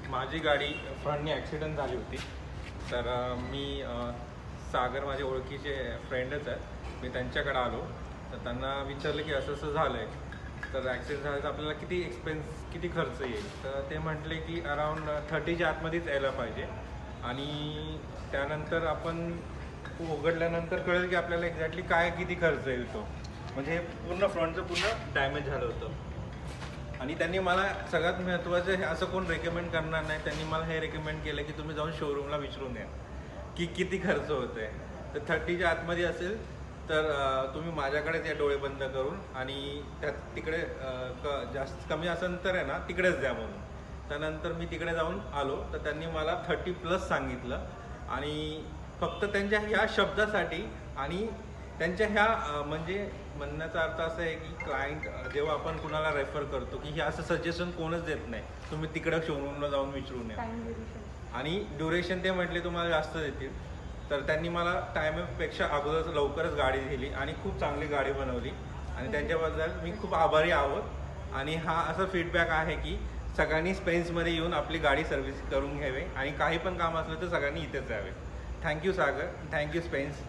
माझी गाडी फ्रंटने ॲक्सिडेंट झाली होती. तर मी सागर माझे ओळखीचे फ्रेंडच आहेत. मी त्यांच्याकडे आलो तर त्यांना विचारलं की असं असं झालं आहे, तर ॲक्सिडेंट झालं तर आपल्याला किती खर्च येईल. तर ते म्हटले की अराऊंड 30च्या आतमध्येच यायला पाहिजे. आणि त्यानंतर आपण उघडल्यानंतर कळेल की आपल्याला एक्झॅक्टली किती खर्च येईल तो. म्हणजे पूर्ण फ्रंटचं पूर्ण डॅमेज झालं होतं. आणि त्यांनी मला सगळ्यात महत्त्वाचं हे असं कोण रेकमेंड करणार नाही, त्यांनी मला हे रेकमेंड केलं की तुम्ही जाऊन शोरूमला विचारून या की किती खर्च होतो आहे. तर 30च्या आतमध्ये असेल तर तुम्ही माझ्याकडेच या डोळे बंद करून, आणि त्यात तिकडे जास्त कमी असेल तर आहे ना तिकडेच द्या म्हणून. त्यानंतर मी तिकडे जाऊन आलो तर त्यांनी मला 30+ सांगितलं. आणि फक्त त्यांच्या ह्या शब्दासाठी आणि त्यांच्या ह्या म्हणजे म्हणण्याचा अर्थ असा आहे की क्लायंट जेव्हा आपण कुणाला रेफर करतो की हे असं सजेशन कोणच देत नाही, तुम्ही तिकडं शोरूमला जाऊन विचारून या. आणि ड्युरेशन ते म्हटले तुम्हाला जास्त देतील. तर त्यांनी मला टायमपेक्षा अगोदर लवकरच गाडी दिली आणि खूप चांगली गाडी बनवली. आणि त्यांच्याबद्दल मी खूप आभारी आहोत. आणि हा असा फीडबॅक आहे की सगळ्यांनी स्पेन्समध्ये येऊन आपली गाडी सर्व्हिस करून घ्यावे आणि काही पण काम असलं तर सगळ्यांनी इथेच यावे. थँक्यू सागर, थँक्यू स्पेन्स.